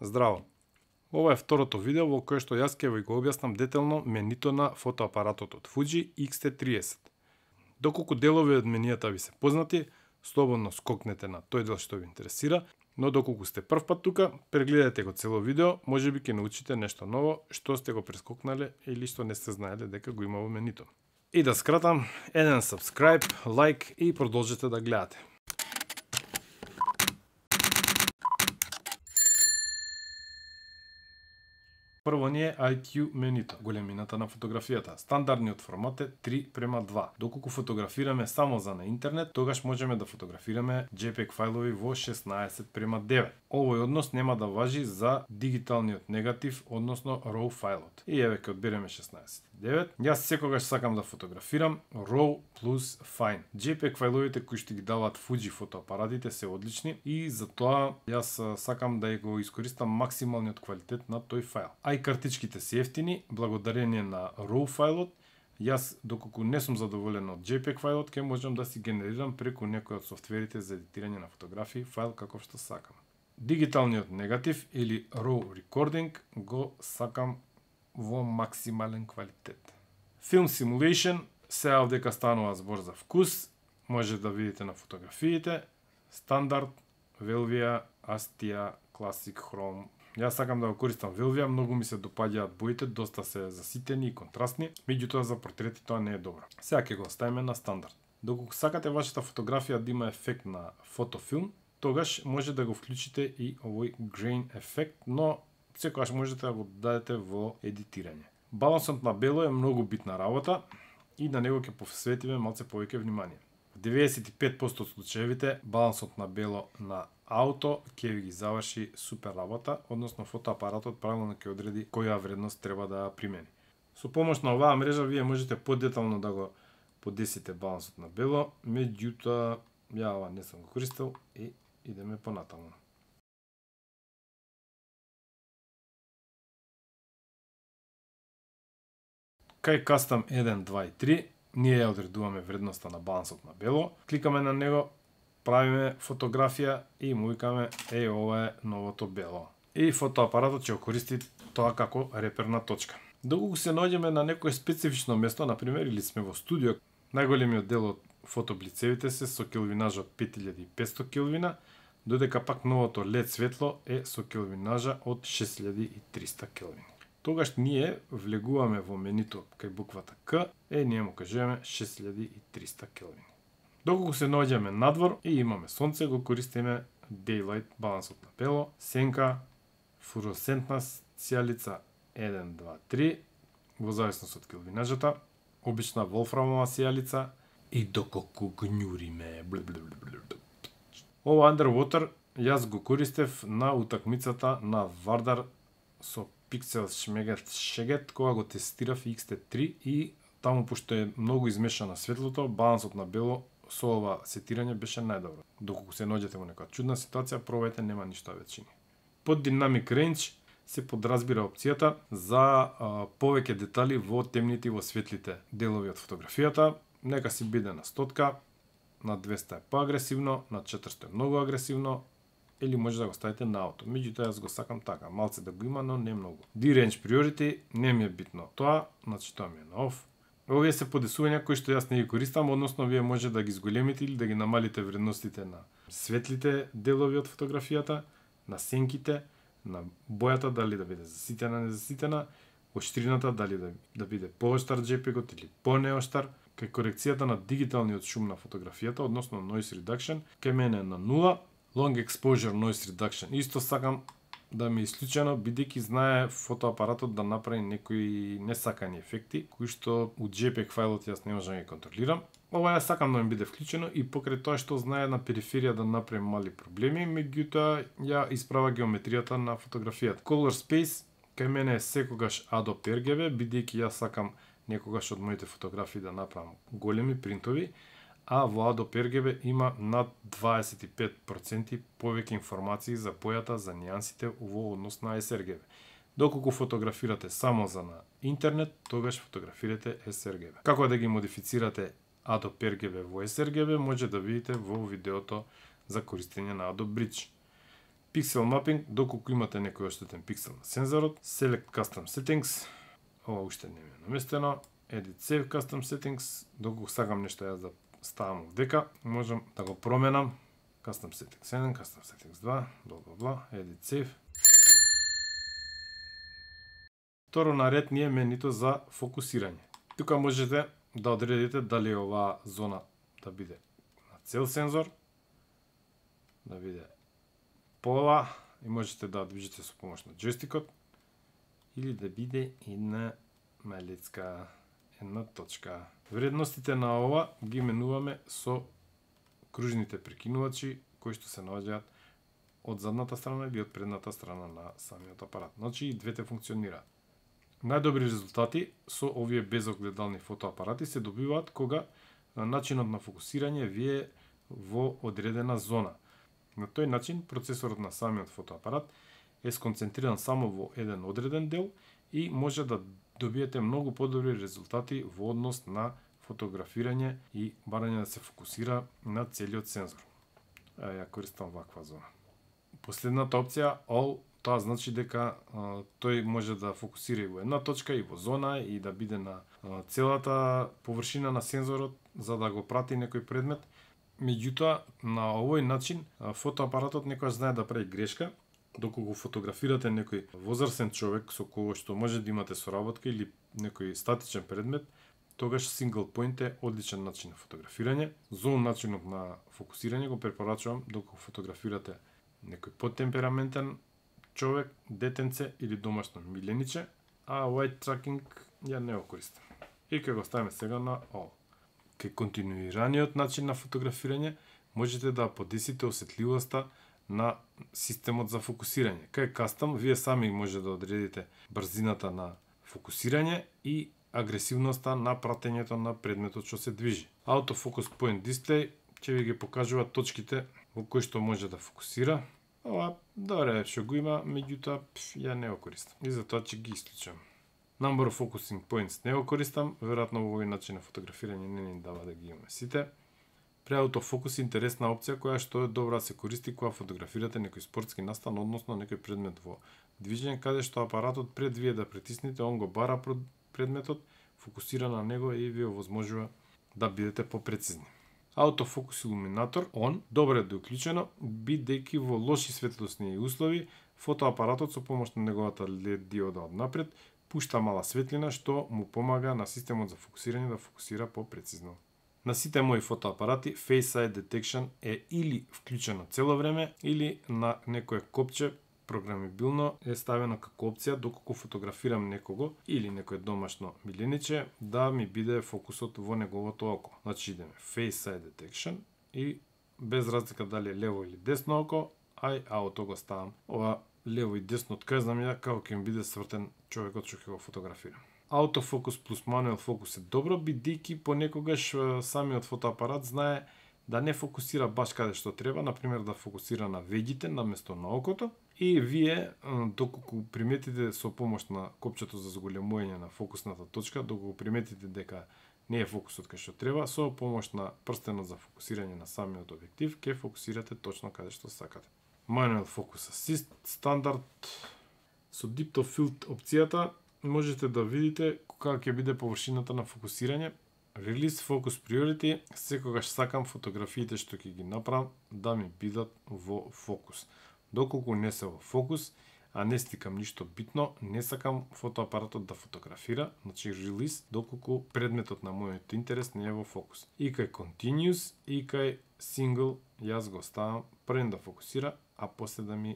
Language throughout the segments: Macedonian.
Здраво! Ова е второто видео во кое што јас ќе ви го објаснам детелно менито на фотоапаратот од Fuji X-T30. Доколку делови од менијата ви се познати, слободно скокнете на тој дел што ви интересира, но доколку сте прв пат тука, прегледајте го цело видео, можеби ќе научите нешто ново што сте го прескокнале или што не сте знаеле дека го има во менито. И да скратам, еден subscribe, лайк и продолжете да гледате. Прво ни е IQ менито, големината на фотографијата. Стандардниот формат е 3:2. Доколку фотографираме само за на интернет, тогаш можеме да фотографираме JPEG фајлови во 16:9. Овој однос нема да важи за дигиталниот негатив, односно RAW фајлот. И еве ќе одбереме 16:9. Јас секогаш сакам да фотографирам RAW плюс Fine. JPEG фајловите кои што ги даваат Fuji фотоапаратите се одлични и затоа јас сакам да го искористам максималниот квалитет на тој фајл. А и картичките се ефтини, благодарение на RAW фајлот. Јас, доколку не сум задоволен од JPEG фајлот, ќе можам да си генерирам преку некој од софтверите за едитирање на фотографии фајл каков што сакам. Дигиталниот негатив или RAW recording го сакам во максимален квалитет. Film Simulation, се овдека станува збор за вкус, може да видите на фотографиите, стандард, Velvia, Astia, Classic, Chrome. Јас сакам да го користам Velvia, многу ми се допаѓаат боите, доста се заситени и контрастни, меѓутоа за портрети тоа не е добро. Сега ќе го оставиме на стандард. Доколку сакате вашата фотографија да има ефект на фотофилм, тогаш може да го вклучите и овој grain ефект, но секогаш можете да го дадете во едитирање. Балансот на бело е многу битна работа и на него ќе посветиме малце повеќе внимание. В 95% од случаевите балансот на бело на ауто ќе ви ги заврши супер работа, односно фотоапаратот правилно ќе одреди која вредност треба да примени. Со помош на оваа мрежа вие можете подетално да го подесите балансот на бело, меѓутоа ја ова не сум го користел и идеме понатаму. Кај Custom 1, 2 и 3, ние ја одредуваме вредноста на балансот на бело, кликаме на него, правиме фотографија и му викаме ова е новото бело. И фотоапаратот ќе го користи тоа како реперна точка. Доколку се наоѓаме на некое специфично место, например, или сме во студио, најголемиот дел од фотоблицевите се со келвинажа од 5500 келвина, додека пак новото LED светло е со келвинажа од 6300 келвини. Тогаш ние влегуваме во менито кај буквата К, ние му кажуваме 6300 келвини. Доколку се наоѓаме надвор и имаме сонце, го користиме Daylight балансот на бело, сенка, флуоресцентна сијалица 1, 2, 3, во зависност од келвинажата, обична волфрамова сијалица и доколку гњуриме. Ова Underwater јас го користев на утакмицата на Вардар со Pixel Шмегет кога го тестирав X-T3 и таму пошто е многу измешано светлото, балансот на бело со ова сетирање беше најдобро. Доколку се наоѓате во некоја чудна ситуација, пробајте, нема ништо вечини. Под Dynamic Range се подразбира опцијата за повеќе детали во темните и во светлите делови од фотографијата. Нека си биде на 100, на 200 е поагресивно, на 400 е многу агресивно, или може да го ставите на ауто. Меѓутоа јас го сакам така, малце да го има, но не многу. D-Range Priority не ми е битно тоа, значи тоа ми е на off. Овие се подесувања кои што јас не ги користам, односно вие може да ги зголемите или да ги намалите вредностите на светлите делови од фотографијата, на сенките, на бојата, дали да биде заситена, незаситена, оштрината, дали да биде пооштар JPEG-от или понеоштар. Кај корекцијата на дигиталниот шум на фотографијата, односно Noise Reduction, кај мене е на 0, Long Exposure Noise Reduction. Исто сакам да ми е исклучено, бидејќи знае фотоапаратот да направи некои несакани ефекти, кои што у JPEG фајлот јас не можам да ги контролирам. Ова ја сакам да ми биде вклучено и покрај тоа што знае на периферија да направи мали проблеми, меѓутоа ја исправа геометријата на фотографијата. Color Space кај мене е секогаш Adobe RGB, бидејќи јас сакам некогаш од моите фотографии да направам големи принтови, а во Adobe RGB има над 25% повеќе информации за бојата, за нијансите во однос на sRGB. Доколку фотографирате само за на интернет, тогаш фотографирате sRGB. Како да ги модифицирате Adobe RGB во sRGB може да видите во видеото за користење на Adobe Bridge. Pixel mapping, доколку имате некој оштетен пиксел на сензорот. Select custom settings, ова уште не ми е наместено. Edit save custom settings, доколку сакам нешто јас да ставам овдека, можам да го променам. Custom settings 1, custom settings 2, бла бла бла, edit save. Второ наред ни е менито за фокусирање. Тука можете да одредите дали оваа зона да биде на цел сензор, да биде пола и можете да движите со помош на джойстикот или да биде една малецка, една точка. Вредностите на ова ги менуваме со кружните прекинувачи кои што се наоѓаат од задната страна или од предната страна на самиот апарат. Значи и двете функционираат. Најдобри резултати со овие безогледални фотоапарати се добиваат кога начинот на фокусирање ви е во одредена зона. На тој начин процесорот на самиот фотоапарат е сконцентриран само во еден одреден дел и може да добиете многу подобри резултати во однос на фотографирање и барање да се фокусира на целиот сензор. Ја користам ваква зона. Последната опција, All, тоа значи дека тој може да фокусира и во една точка, и во зона, и да биде на целата површина на сензорот, за да го прати некој предмет. Меѓутоа, на овој начин, фотоапаратот некојаш знае да прави грешка, доколку фотографирате некој возрасен човек со кој што може да имате соработка или некој статичен предмет, тогаш single point е одличен начин на фотографирање. За овој начинот на фокусирање го препорачувам доколку фотографирате некој подтемпераментен човек, детенце или домашно милениче, а white tracking ја не го користам. И ќе го ставиме сега на all. Кај континуираниот начин на фотографирање можете да подесите осетливоста на системот за фокусирање. Кај custom вие сами може да одредите брзината на фокусирање и агресивноста на пратењето на предметот што се движи. Autofocus Point Display ќе ви ги покажува точките во кои што може да фокусира. Ова добре што го има, меѓутоа ја не го користам и затоа ќе ги исклучам. Number of Focusing Points не го користам, веројатно во овој начин на фотографирање не ни дава да ги имаме сите. При Autofocus интересна опција која што е добра да се користи кога фотографирате некој спортски настан, односно некој предмет во движење, каде што апаратот пред вие да притиснете, он го бара предметот, фокусира на него и ви овозможува да бидете попрецизни. Autofocus Illuminator on добре да е уклучено, бидејќи во лоши светлосни услови фотоапаратот со помош на неговата LED диода однапред пушта мала светлина што му помага на системот за фокусирање да фокусира попрецизно. На сите мои фотоапарати Face Eye Detection е или вклучено цело време или на некое копче програмибилно е ставено како опција доколку фотографирам некого или некој домашно милениче да ми биде фокусот во неговото око. Значи идеме Face Eye Detection и без разлика дали е лево или десно око, ауто го ставам. Ова лево и десно откажам ја како ќе ми биде свртен човекот што ќе го фотографирам. Autofocus плюс Manual Focus е добро, бидејќи понекогаш самиот фотоапарат знае да не фокусира баш каде што треба, например да фокусира на веѓите наместо на окото, и вие доколку приметите со помош на копчето за зголемување на фокусната точка, доколку приметите дека не е фокусот кај што треба, со помош на прстенот за фокусирање на самиот објектив, ќе фокусирате точно каде што сакате. Manual Focus Assist стандард со Depth of Field опцијата можете да видите кога ќе биде површината на фокусирање. Release Focus Priority, секогаш сакам фотографиите што ќе ги направам да ми бидат во фокус. Доколку не се во фокус, а не стикам ништо битно, не сакам фотоапаратот да фотографира, значи release, доколку предметот на мојот интерес не е во фокус. И кај Continuous, и кај Single, јас го ставам пред да фокусира, а после да ми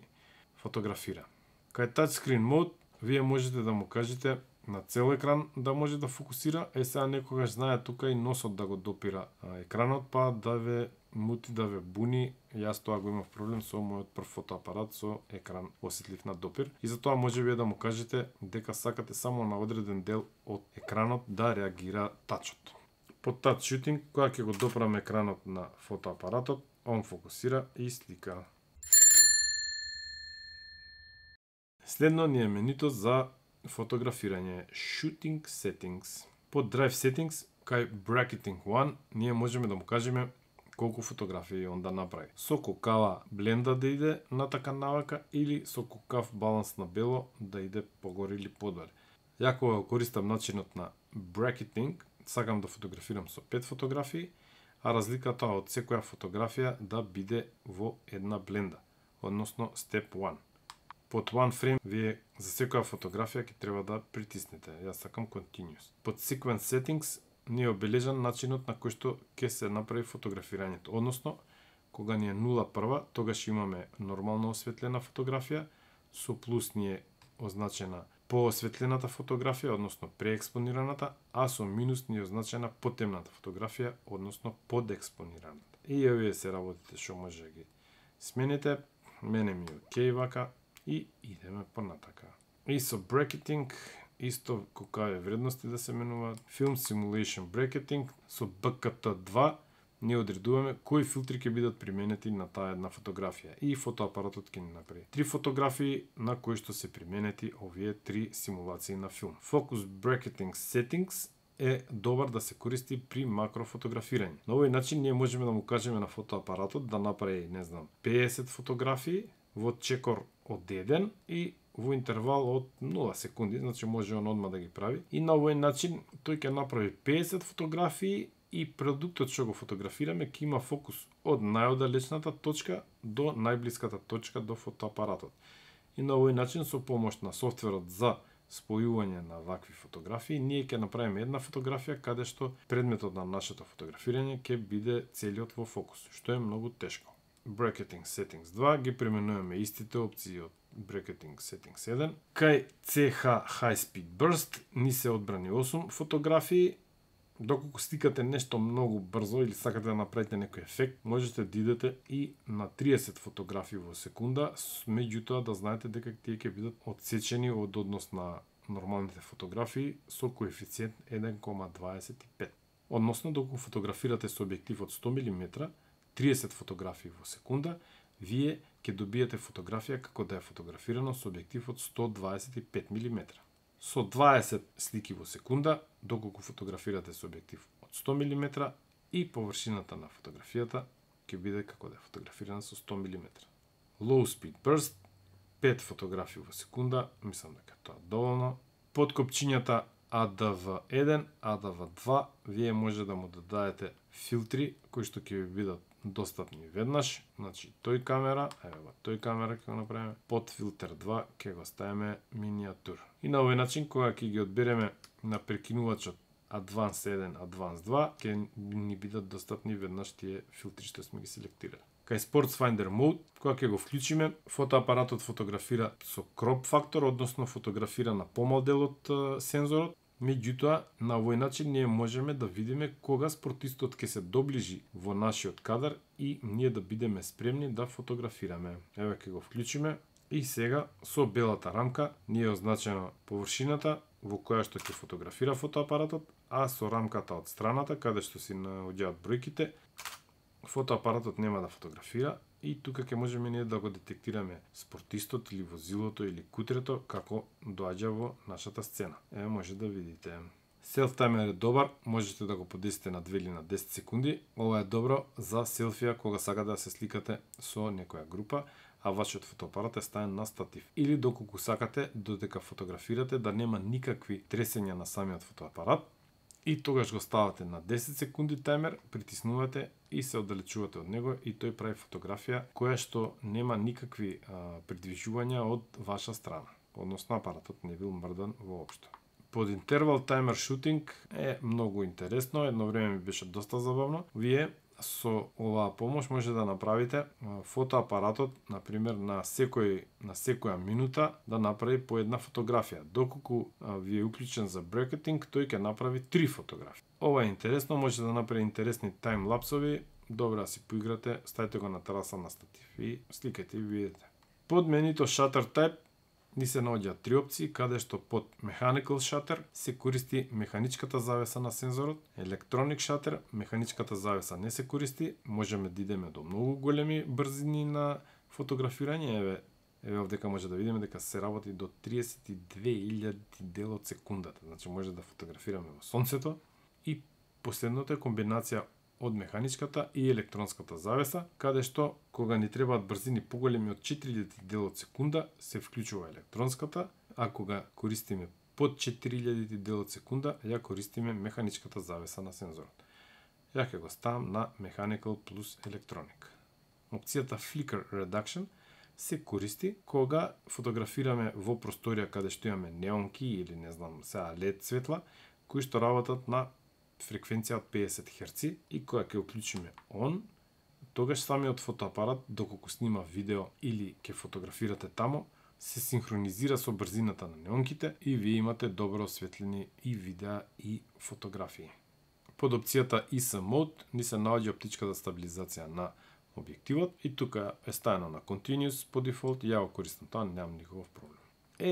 фотографира. Кај Touchscreen Mode, вие можете да му кажете на цел екран да може да фокусира, сега некогаш знае тука и носот да го допира екранот, па да ве мути, да ве буни. Јас тоа го имав проблем со мојот прв фотоапарат со екран осетлив на допир и затоа може вие да му кажете дека сакате само на одреден дел од екранот да реагира тачот. По touch shooting, кога ќе го допрам екранот на фотоапаратот, он фокусира и слика. Следно ни е менито за фотографирање Shooting Settings. По Drive Settings, кај Bracketing 1, ние можеме да му кажеме колку фотографии он да направи. Со кокава бленда да иде на така навака или со кокав баланс на бело да иде погоре или подоле. Ја кога користам начинот на bracketing, сакам да фотографирам со 5 фотографии, а разликата од секоја фотографија да биде во една бленда, односно step 1. Под one frame вие за секоја фотографија ќе треба да притиснете. Јас сакам continuous. Под sequence settings ни е обележан начинот на кој што ќе се направи фотографирањето. Односно, кога ни е 0 тогаш имаме нормално осветлена фотографија, со плюс ни е означена поосветлената фотографија, односно преекспонираната, а со минус ни е означена потемната фотографија, односно подекспонираната. И овие се работите што може да ги смените. Мене ми е окей вака и идеме понатака. И со bracketing исто какаве вредности да се менува. Film Simulation Bracketing со BKT2 ние одредуваме кои филтри ќе бидат применети на таа една фотографија и фотоапаратот ќе ни направи 3 фотографии на кои што се применети овие 3 симулации на филм. Focus Bracketing Settings е добар да се користи при макрофотографирање. На овој начин ние можеме да му кажеме на фотоапаратот да направи, не знам, 50 фотографии во чекор од 1 и во интервал од 0 секунди, значи може он одма да ги прави. И на овој начин тој ќе направи 50 фотографии и продуктот што го фотографираме ќе има фокус од најоддалечната точка до најблиската точка до фотоапаратот. И на овој начин со помош на софтверот за спојување на вакви фотографии, ние ќе направиме една фотографија каде што предметот на нашето фотографирање ќе биде целиот во фокус, што е многу тешко. Bracketing Settings 2 ги применуваме истите опции од Bracketing Settings 1. Кај CH High Speed Burst ни се одбрани 8 фотографии. Доколку стикате нешто многу брзо или сакате да направите некој ефект, можете да идете и на 30 фотографии во секунда, меѓутоа да знаете дека тие ќе бидат одсечени од однос на нормалните фотографии со коефициент 1,25. Односно, доколку фотографирате со објектив од 100 мм, 30 фотографии во секунда, вие ќе добиете фотографија како да е фотографирано со објектив од 125 мм. Со 20 слики во секунда, доколку фотографирате со објектив од 100 мм и површината на фотографијата ќе биде како да е фотографирана со 100 мм. Low Speed Burst, 5 фотографии во секунда, мислам дека тоа е доволно. Под копчињата ADV1, ADV2, вие може да му додадете филтри кои што ќе ви бидат достапни веднаш, значи тој камера, ево тој камера ќе го направиме, под филтер 2 ќе го ставиме миниатур. И на овој начин кога ќе ги одбереме на прекинувачот Advance 1, Advance 2, ќе ни бидат достапни веднаш тие филтри што сме ги селектирали. Кај Sports Finder Mode, кога ќе го вклучиме, фотоапаратот фотографира со кроп фактор, односно фотографира на помал дел од сензорот. Меѓутоа, на овој начин ние можеме да видиме кога спортистот ќе се доближи во нашиот кадар и ние да бидеме спремни да фотографираме. Еве ќе го вклучиме и сега со белата рамка ни е означена површината во која што ќе фотографира фотоапаратот, а со рамката од страната каде што си наоѓаат бројките, фотоапаратот нема да фотографира. И тука ќе можеме ние да го детектираме спортистот или возилото или кутрето како доаѓа во нашата сцена. Еве може да видите. Селф таймер е добар, можете да го подесите на 2 или на 10 секунди. Ова е добро за селфија кога сакате да се сликате со некоја група, а вашиот фотоапарат е ставен на статив. Или доколку сакате додека фотографирате да нема никакви тресења на самиот фотоапарат, и тогаш го ставате на 10 секунди таймер, притиснувате и се оддалечувате од него и тој прави фотографија која што нема никакви придвижувања од ваша страна. Односно апаратот не бил мрдан воопшто. Под интервал таймер шутинг е многу интересно, едно време ми беше доста забавно. Вие со оваа помош може да направите фотоапаратот, например, на секоја минута да направи по една фотографија. Доколку ви е уклучен за брекетинг, тој ќе направи 3 фотографии. Ова е интересно, може да направи интересни таймлапсови, добро да си поиграте, ставите го на тераса на статив и сликате и видите. Под менито Shutter Type ни се наоѓаат 3 опции, каде што под Mechanical Shutter се користи механичката завеса на сензорот, Electronic Shutter, механичката завеса не се користи, можеме да идеме до многу големи брзини на фотографирање, еве овдека може да видиме дека се работи до 32.000 дел од секундата, значи може да фотографираме во сонцето. И последното е комбинација од механичката и електронската завеса, каде што кога ни требаат брзини поголеми од 4000 дел од секунда, се вклучува електронската, а кога користиме под 4000 дел од секунда, ја користиме механичката завеса на сензорот. Ја ќе го ставам на Mechanical плюс Electronic. Опцијата Flicker Reduction се користи кога фотографираме во просторија каде што имаме неонки или не знам сега LED светла, кои што работат на фреквенција од 50 Hz и кога ќе уклучиме on, тогаш самиот фотоапарат, доколку снима видео или ќе фотографирате тамо, се синхронизира со брзината на неонките и вие имате добро осветлени и видеа и фотографии. Под опцијата ISO Mode ни се наоѓа оптичката стабилизација на објективот и тука е ставено на Continuous по дефолт, ја го користам тоа, немам никаков проблем.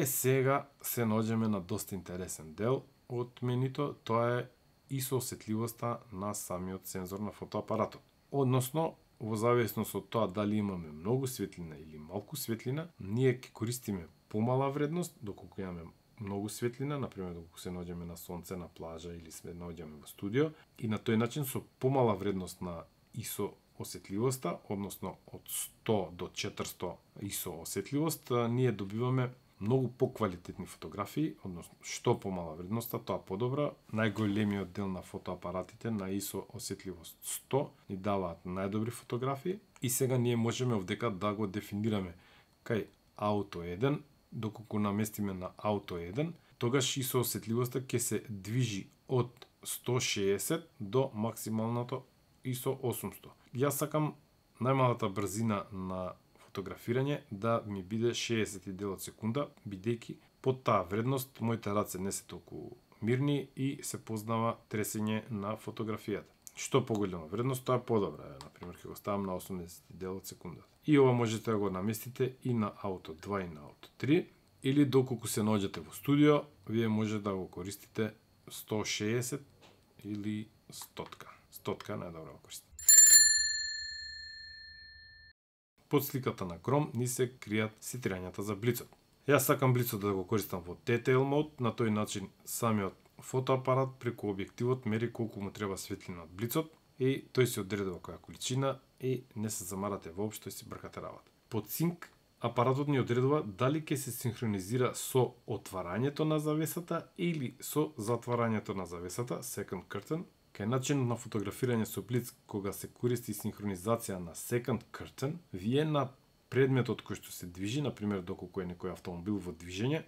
Сега се наоѓаме на доста интересен дел од менито, тоа е ISO осетливоста на самиот сензор на фотоапаратот. Односно, во зависност од тоа дали имаме многу светлина или малку светлина, ние ќе користиме помала вредност, доколку имаме многу светлина, например доколку се наоѓаме на сонце, на плажа или се наоѓаме во студио, и на тој начин со помала вредност на ISO осетливоста, односно од 100 до 400 ISO осетливост, ние добиваме многу поквалитетни фотографии, односно што помала вредноста, тоа подобра. Најголемиот дел на фотоапаратите на ISO осетливост 100 ни даваат најдобри фотографии и сега ние можеме овдека да го дефинираме кај Auto 1, доколку наместиме на Auto 1, тогаш ISO осетливоста ќе се движи од 160 до максималното ISO 800. Јас сакам најмалата брзина на фотографирање да ми биде 60 дел од секунда, бидејќи под таа вредност моите раце не се толку мирни и се познава тресење на фотографијата. Што поголема вредност, тоа е подобра. Например, ќе го ставам на 80 дел од секунда. И ова можете да го наместите и на Auto 2 и на Auto 3, или доколку се наоѓате во студио, вие може да го користите 160 или 100. 100 е најдобро го користите. Под сликата на Chrome ни се кријат сетирањата за блицот. Јас сакам блицот да го користам во Detail Mode, на тој начин самиот фотоапарат преку објективот мери колку му треба светлина од блицот и тој се одредува која количина и не се замарате воопшто и си бркате работа. Под Sync апаратот ни одредува дали ќе се синхронизира со отварањето на завесата или со затварањето на завесата, Second Curtain. Кај начин на фотографирање со блиц, кога се користи синхронизација на Second Curtain, вие на предметот кој што се движи, например доколку е некој автомобил во движење,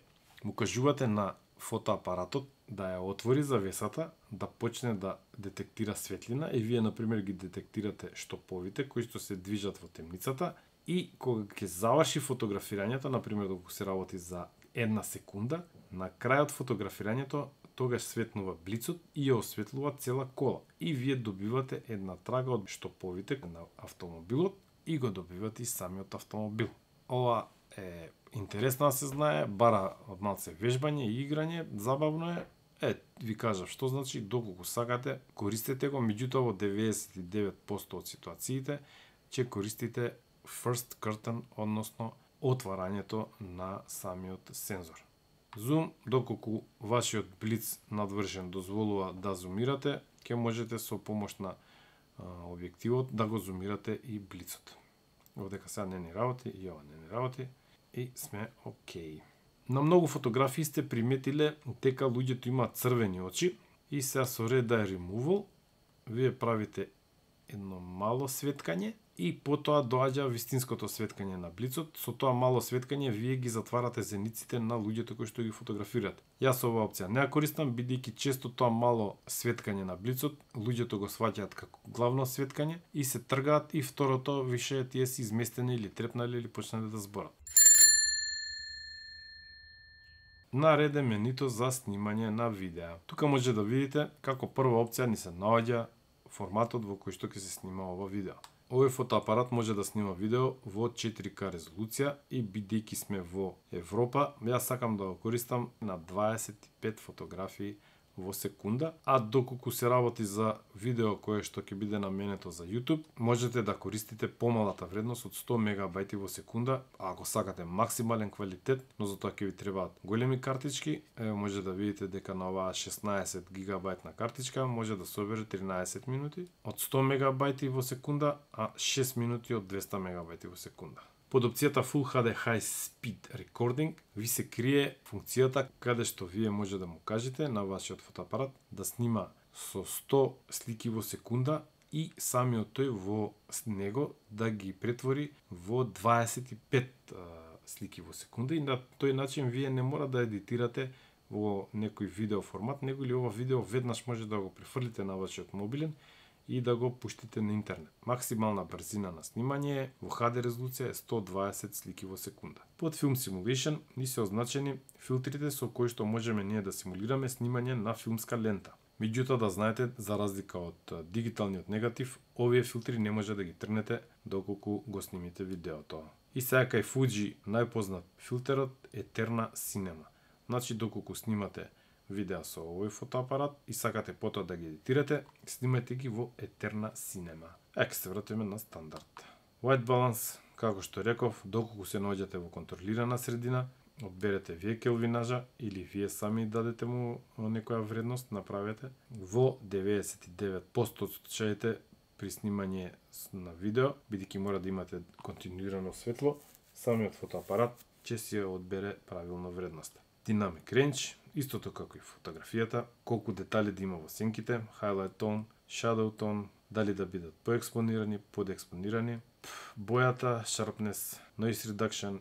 му кажувате на фотоапаратот да ја отвори завесата, да почне да детектира светлина и вие например ги детектирате штоповите кои што се движат во темницата и кога ќе заврши фотографирањето, например доколку се работи за 1 секунда, на крајот фотографирањето тогаш светнува блицот и ја осветлува цела кола. И вие добивате една трага од штоповите на автомобилот и го добивате и самиот автомобил. Ова е интересно да се знае, бара од малце вежбање и играње, забавно е. Ви кажав што значи, доколку сакате, користете го, меѓутоа во 99% од ситуациите ќе користите First Curtain, односно отварањето на самиот сензор. Зум, доколку вашиот блиц надвршен дозволува да зумирате, ќе можете со помош на објективот да го зумирате и блицот. Овдека сега не ни работи и ова не ни работи и сме окей. На многу фотографии сте приметиле дека луѓето имаат црвени очи и сега со Red Eye Removal вие правите едно мало светкање и потоа доаѓа вистинското светкање на блицот. Со тоа мало светкање вие ги затварате зениците на луѓето кои што ги фотографираат. Јас оваа опција не ја користам, бидејќи често тоа мало светкање на блицот луѓето го сваќаат како главно светкање и се тргаат и второто више тие се изместени или трепнале или почнале да зборат. Наред е менито за снимање на видеа. Тука може да видите како прва опција ни се наоѓа форматот во кој што ќе се снима ова видео. Овој фотоапарат може да снима видео во 4К резолуција и бидејќи сме во Европа, јас сакам да го користам на 25 фотографии во секунда, а доколку се работи за видео кое што ќе биде наменето за YouTube, можете да користите помалата вредност од 100 мегабајти во секунда, а ако сакате максимален квалитет, но за тоа ќе ви требаат големи картички, може да видите дека на оваа 16 гигабајтна картичка може да собере 13 минути од 100 мегабајти во секунда, а 6 минути од 200 мегабајти во секунда. Под опцијата Full HD High Speed Recording ви се крие функцијата каде што вие може да му кажете на вашиот фотоапарат да снима со 100 слики во секунда и самиот тој во него да ги претвори во 25 слики во секунда и на тој начин вие не мора да едитирате во некој видео формат, него или ова видео веднаш може да го префрлите на вашиот мобилен и да го пуштите на интернет. Максимална брзина на снимање во HD резолуција е 120 слики во секунда. Под Film Simulation ни се означени филтрите со кои што можеме ние да симулираме снимање на филмска лента. Меѓутоа да знаете, за разлика од дигиталниот негатив, овие филтри не може да ги тргнете доколку го снимите видеото. И сега кај Fuji најпознат филтерот е Eterna Cinema. Значи доколку снимате видеа со овој фотоапарат и сакате потоа да ги едитирате, снимајте ги во Eterna Cinema. Еке се вратиме на стандард. White Balance, како што реков, доколку се наоѓате во контролирана средина, одберете вие келвинажа или вие сами дадете му некоја вредност, направете. Во 99% од случаите при снимање на видео, бидејќи мора да имате континуирано светло, самиот фотоапарат ќе си одбере правилно вредност. Dynamic Range, истото како и фотографијата, колку детали да има во сенките, highlight tone, shadow tone, дали да бидат поекспонирани, подекспонирани, бојата, sharpness, noise reduction,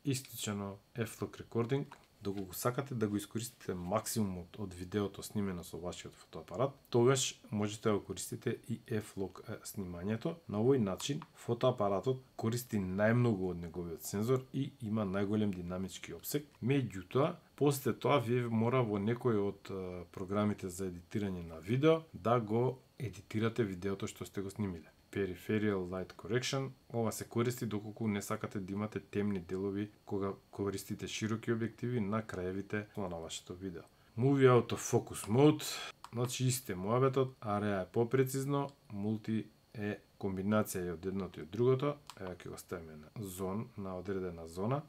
исклучено, f-log recording. Доколку сакате да го искористите максимумот од видеото снимено со вашиот фотоапарат, тогаш можете да го користите и f-log снимањето. На овој начин фотоапаратот користи најмногу од неговиот сензор и има најголем динамички опсег. Меѓутоа, после тоа вие мора во некој од програмите за едитирање на видео да го едитирате видеото што сте го снимиле. Peripheral Light Correction, ова се користи доколку не сакате да имате темни делови кога користите широки објективи на краевите на вашето видео. Movie Auto Focus Mode, значи исте муабетот, area е попрецизно, multi е комбинација и од едното и од другото, еве ќе го ставиме на одредена зона.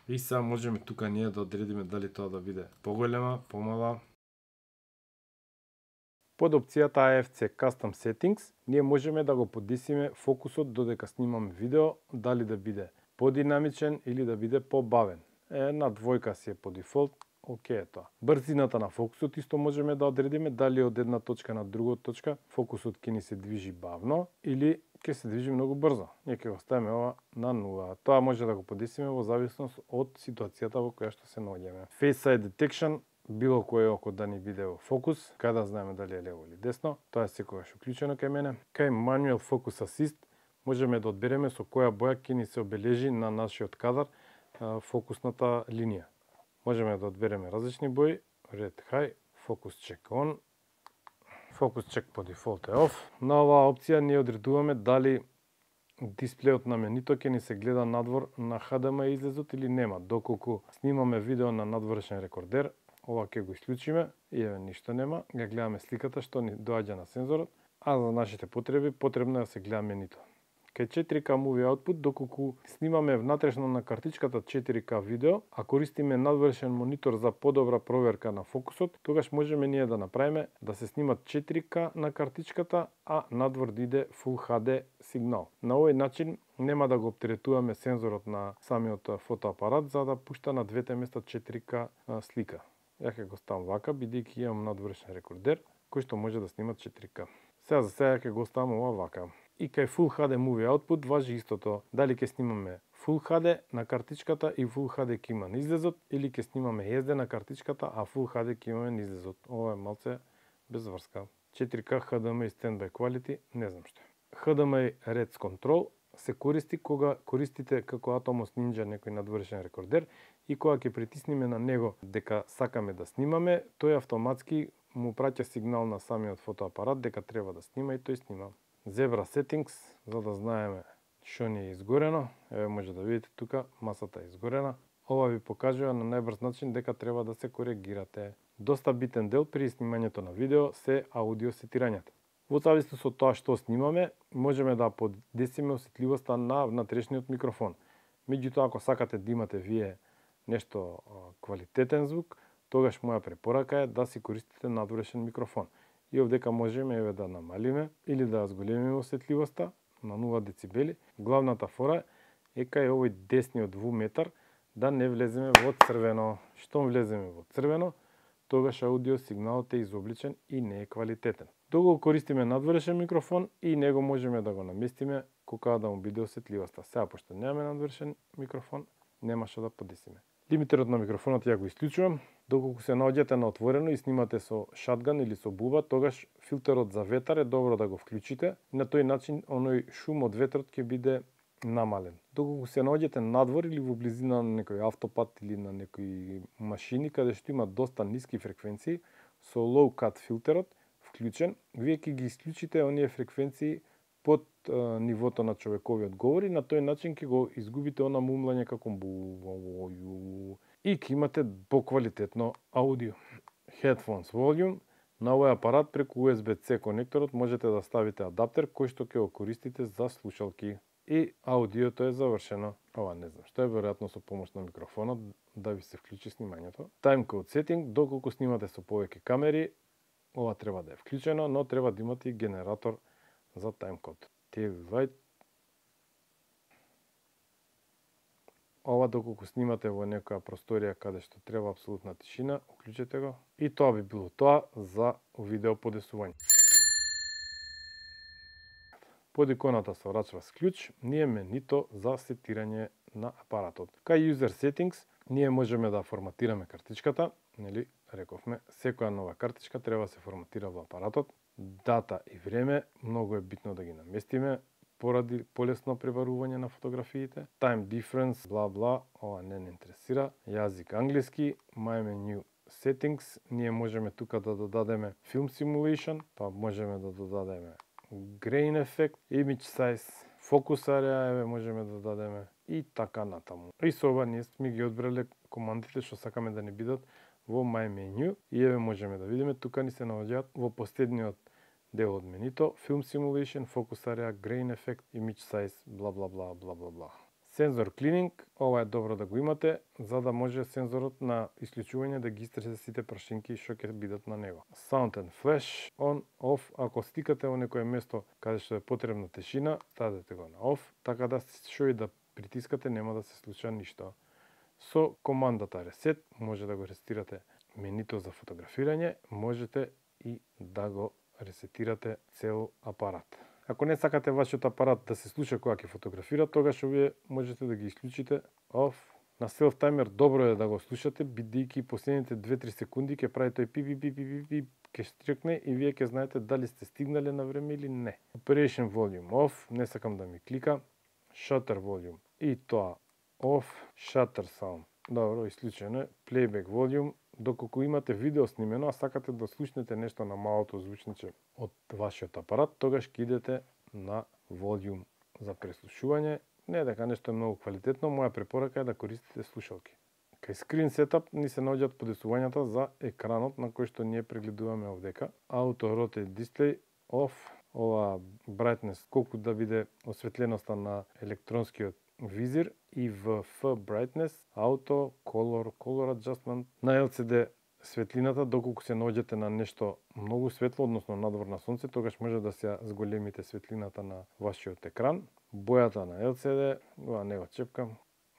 И сега можеме тука ние да одредиме дали тоа да биде поголема, помала. Под опцијата AFC Custom Settings, ние можеме да го подесиме фокусот додека снимаме видео, дали да биде подинамичен или да биде побавен. На двојка си е по дефолт, окей е тоа. Брзината на фокусот исто можеме да одредиме дали од една точка на друга точка фокусот ќе ни се движи бавно или ќе се движи многу брзо. Ние ќе го ставиме ова на 0. Тоа може да го подесиме во зависност од ситуацијата во која што се наоѓаме. Face Side Detection, било кој око да ни биде во фокус, кај да знаеме дали е лево или десно, тоа е секогаш уклучено кај мене. Кај Manual Focus Assist можеме да одбереме со која боја ќе ни се обележи на нашиот кадар фокусната линија. Можеме да одбереме различни бои, Red High, Focus Check On, Focus Check по дефолт е off. На оваа опција ние одредуваме дали дисплејот на менито ќе ни се гледа надвор на HDMI излезот или нема. Доколку снимаме видео на надворешен рекордер, ова ќе го исклучиме и еве ништо нема, ја гледаме сликата што ни доаѓа на сензорот, а за нашите потреби потребно е да се гледа менито. Кај 4K Movie Output, доколку снимаме внатрешно на картичката 4K видео, а користиме надворешен монитор за подобра проверка на фокусот, тогаш можеме ние да направиме да се снимат 4K на картичката, а надвор да иде Full HD сигнал. На овој начин нема да го оптеретуваме сензорот на самиот фотоапарат за да пушта на двете места 4K слика. Ја ќе го ставам вака, бидејќи имам надворешен рекордер кој што може да снима 4K. Сега за сега ќе го ставам ова вака. И кај Full HD Movie Output важи истото, дали ќе снимаме Full HD на картичката и Full HD ќе има на излезот, или ќе снимаме SD на картичката, а Full HD ќе имаме на излезот. Ова е малце без врска. 4K HDMI Standby Quality, не знам што. HDMI Reds Control се користи кога користите како Atomos Ninja некој надворешен рекордер и кога ќе притисниме на него дека сакаме да снимаме, тој автоматски му праќа сигнал на самиот фотоапарат дека треба да снима и тој снима. Zebra Settings, за да знаеме што ни е изгорено. Еве може да видите тука, масата е изгорена. Ова ви покажува на најбрз начин дека треба да се коригирате. Доста битен дел при снимањето на видео се аудио сетирањето. Во зависност од тоа што снимаме, можеме да подесиме осетливоста на внатрешниот микрофон. Меѓутоа, ако сакате да имате вие нешто квалитетен звук, тогаш моја препорака е да си користите надворешен микрофон. И овдека можеме да намалиме или да зголемиме осетливоста на 0 децибели. Главната фора е кај овој десниот двуметар да не влеземе во црвено. Штом влеземе во црвено, тогаш аудио сигналот е изобличен и не е квалитетен. Доколку користиме надворешен микрофон и него можеме да го наместиме кога да му биде осетливоста. Сега, пошто немаме надворешен микрофон, нема што да подесиме. Лимитерот на микрофонот ја го исклучувам. Доколку се наоѓате на отворено и снимате со шатган или со буба, тогаш филтерот за ветар е добро да го вклучите. На тој начин оној шум од ветрот ќе биде намален. Доколку се наоѓате надвор или во близина на некој автопат или на некои машини каде што има доста ниски фреквенции, со low cut филтерот вклучен, вие ќе ги исклучите оние фреквенции под нивото на човековиот говор и на тој начин ќе го изгубите она мумлање како и ќе имате поквалитетно аудио. Headphones volume. На овој апарат преку USB-C конекторот можете да ставите адаптер кој што ќе го користите за слушалки. И аудиото е завршено. Ова не знам што е, веројатно со помош на микрофонот да ви се вклучи снимањето. Timecode setting, доколку снимате со повеќе камери, ова треба да е вклучено, но треба да имате и генератор за таймкод. Ова доколку снимате во некоја просторија каде што треба апсолутна тишина, уклучете го. И тоа би било тоа за видео подесување. Под иконата со рачваст клjuč, ние менито за сетирање на апаратот. Кај User Settings, ние можеме да форматираме картичката, нели, рековме, секоја нова картичка треба да се форматира во апаратот. Дата и време, многу е битно да ги наместиме, поради полесно пребарување на фотографиите. Time difference, бла, ова не интересира. Јазик англиски, My Menu Settings, ние можеме тука да додадеме Film Simulation, па можеме да додадеме Grain Effect, Image Size, Focus Area, можеме да дадеме и така натаму. И со ова ние сме ги одбрале командите што сакаме да не бидат во My Menu и можеме да видиме, тука ни се наоѓаат во последниот дел од менито, Film Simulation, Focus Area, Grain Effect, Image Size, бла. Сензор Cleaning, ова е добро да го имате, за да може сензорот на исклучување да ги истресе сите прашинки што ќе бидат на него. Sound and Flash, on, off, ако стикате во некое место каде што е потребна тишина, ставете го на off, така да што и да притискате нема да се случи ништо. Со командата Reset може да го ресетирате менито за фотографирање, можете и да го ресетирате цел апарат. Ако не сакате вашиот апарат да се слуша кога ќе фотографира, тогаш вие можете да ги исклучите off. На self timer добро е да го слушате, бидејќи последните 2-3 секунди ќе прави тој пип, ќе стрикне и вие ќе знаете дали сте стигнале на време или не. Operation Volume off, не сакам да ми клика. Shutter Volume и тоа off. Shutter Sound, добро, исклучено е. Playback Volume, доколку имате видео снимено, а сакате да слушнете нешто на малото звучниче од вашиот апарат, тогаш ќе идете на Volume за преслушување. Не дека нешто е многу квалитетно, моја препорака е да користите слушалки. Кај Screen Setup ни се наоѓаат подесувањата за екранот на кој што ние прегледуваме овдека. Auto Rotate Display off, ова brightness, колку да биде осветленоста на електронскиот визир, и VF Brightness, Auto, Color Adjustment. На LCD светлината, доколку се наоѓате на нешто многу светло, односно надвор на сонце, тогаш може да се зголемите светлината на вашиот екран. Бојата на LCD, ова не го чепкам.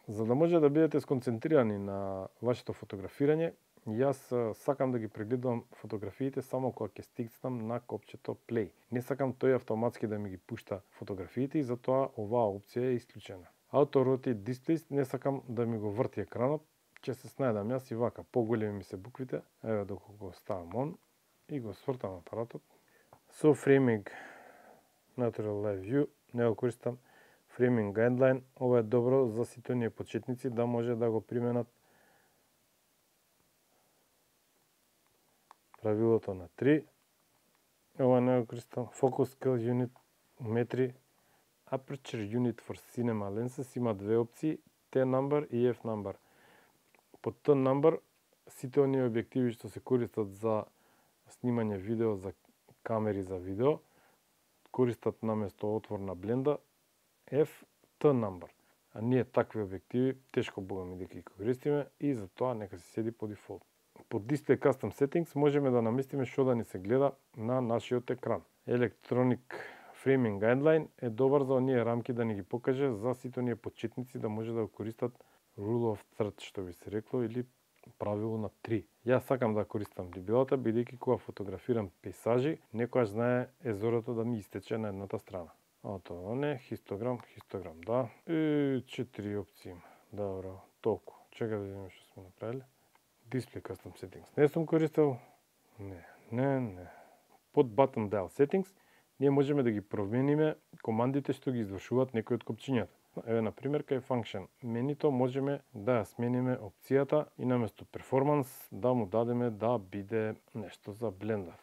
За да може да бидете сконцентрирани на вашето фотографирање, јас сакам да ги прегледувам фотографиите само кога ќе стиснам на копчето Play. Не сакам тој автоматски да ми ги пушта фотографиите и затоа оваа опција е исклучена. Auto Rotate Displays, не сакам да ми го врти екранот, ќе се снајдам јас и вака, поголеми ми се буквите, еве доколку го ставам он и го свртам апаратот. Со Framing Natural Live View, не го користам. Framing Guideline, ова е добро за сите оние почетници да може да го применат правилото на 3. Ова не го користам. Focus Scale Unit Metri, Aperture Unit for Cinema Lenses има две опции, T number и F number. Под turn number сите оние објективи што се користат за снимање видео, за камери за видео, користат наместо отворна бленда F turn number. А ние такви објективи тешко богами дека ги користиме и затоа нека се седи по дефолт. Под Display Custom Settings можеме да наместиме што да ни се гледа на нашиот екран. Electronic Framing Guideline е добар за оние рамки да ни ги покаже за сите оние почетници да може да го користат Rule of Third, што би се рекло, или правило на 3. Јас сакам да користам дебелата, бидејќи кога фотографирам пейзажи, некојаш знае езорото да ми истече на едната страна. Ото не, хистограм, да. 4 опции има. Добро, толку. Чекай да видиме што сме направиле. Display Custom Settings не сум користел. Не. Под Button Dial Settings ние можеме да ги промениме командите што ги извршуваат некои од копчињата. Еве, например, кај Function менито можеме да ја смениме опцијата и наместо Performance да му дадеме да биде нешто за блендата.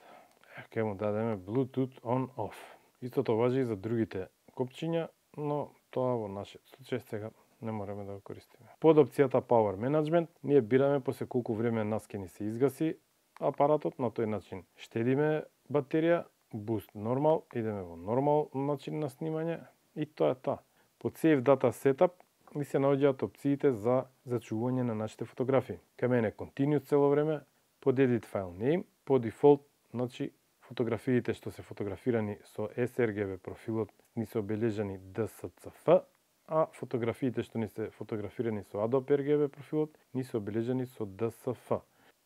Ке му дадеме Bluetooth On-Off. Истото важи и за другите копчиња, но тоа во нашиот случај сега не мораме да го користиме. Под опцијата Power Management ние бираме после колку време нас ке ни се изгаси апаратот, на тој начин штедиме батерија, Boost Normal, идеме во нормал начин на снимање и тоа е тоа. Под Save Data Setup ни се наоѓаат опциите за зачување на нашите фотографии. Кај мене Continuous цело време, под Edit File Name, по дефолт, значи фотографиите што се фотографирани со sRGB профилот ни се обележани DSCF, а фотографиите што ни се фотографирани со Adobe RGB профилот ни се обележани со DSF.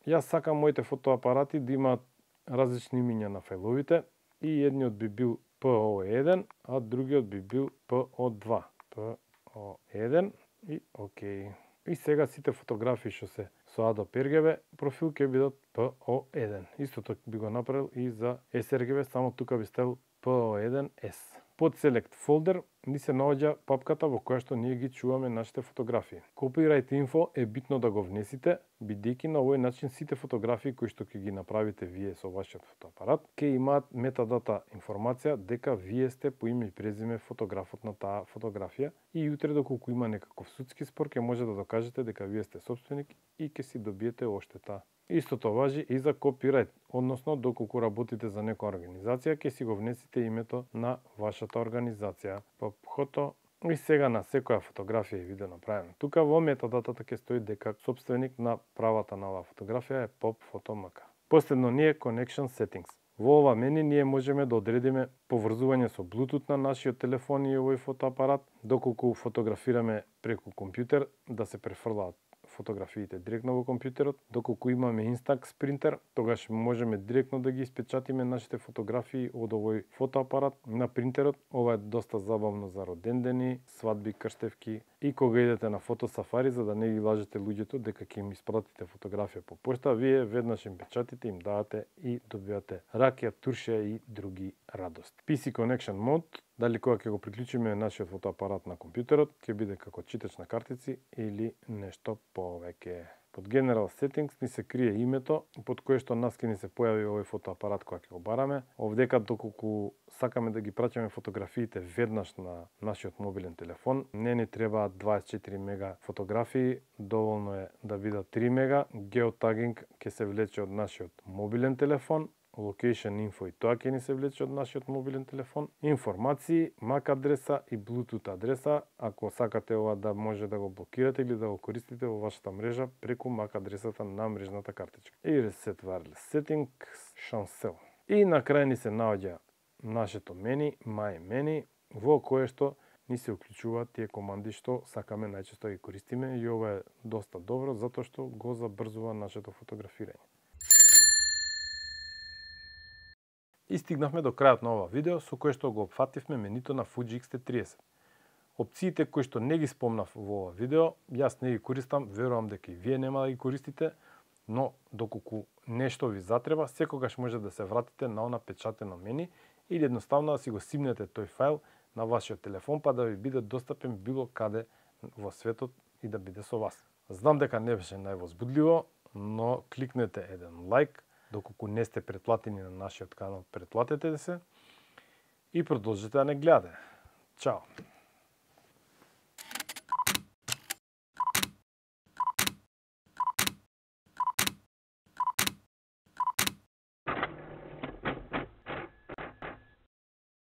Јас сакам моите фотоапарати да имаат различни имиња на фајловите и едниот би бил PO1, а другиот би бил PO2. PO1 и окей. И сега сите фотографии што се со Adobe RGB профил ќе бидат PO1. Истото би го направил и за sRGB, само тука би ставил PO1S. Под Select Folder ни се наоѓа папката во која што ние ги чуваме нашите фотографии. Copyright Info е битно да го внесите, бидејќи на овој начин сите фотографии кои што ќе ги направите вие со вашиот фотоапарат ќе имаат метадата информација дека вие сте по име и презиме фотографот на таа фотографија и утре доколку има некаков судски спор ќе може да докажете дека вие сте сопственик и ќе си добиете оштета. Истото важи и за копирајт, односно доколку работите за некоја организација, ќе си го внесите името на вашата организација. Хото и сега на секоја фотографија и видео направено тука во метадатата ќе стои дека сопственик на правата на оваа фотографија е Pop Photo MK. Последно ние Connection Settings. Во ова меню ние можеме да одредиме поврзување со Bluetooth на нашиот телефон и овој фотоапарат, доколку фотографираме преку компјутер да се префрлаат фотографиите директно во компјутерот, доколку имаме Instax принтер, тогаш можеме директно да ги испечатиме нашите фотографии од овој фотоапарат на принтерот. Ова е доста забавно за родендени, свадби, крштевки и кога идете на фотосафари, за да не ги лажете луѓето дека ќе им испратите фотографија по пошта, вие веднаш им печатите, им давате и добивате ракија, туршија и други радости. PC Connection Mode, дали кога ќе го приклучиме нашиот фотоапарат на компјутерот, ќе биде како читач на картици или нешто повеќе. Под General Settings ни се крие името под кое што нас ќе ни се појави овој фотоапарат кога ќе го бараме. Овдека доколку сакаме да ги праќаме фотографиите веднаш на нашиот мобилен телефон, не ни требаат 24 мега фотографии, доволно е да бидат 3 мега. Geotagging ќе се влече од нашиот мобилен телефон. Location Info и тоа ќе ни се влече од нашиот мобилен телефон. Информации, MAC адреса и Bluetooth адреса, ако сакате ова да може да го блокирате или да го користите во вашата мрежа преку MAC адресата на мрежната картичка. И Reset Wireless Settings, Chancel. И на крај ни се наоѓа нашето мени, My Menu, во кое што ни се уклучуваат тие команди што сакаме најчесто да ги користиме и ова е доста добро затоа што го забрзува нашето фотографирање. И стигнавме до крајот на ова видео со кое што го опфативме менито на Fuji X-T30. Опциите кои што не ги спомнав во ова видео, јас не ги користам, верувам дека и вие нема да ги користите, но доколку нешто ви затреба, секогаш може да се вратите на она печатено мени или едноставно да си го симнете тој файл на вашиот телефон па да ви биде достапен било каде во светот и да биде со вас. Знам дека не беше највозбудливо, но кликнете еден лайк, доколку не сте претплатени на нашиот канал, претплатете се и продолжете да не гледате. Чао!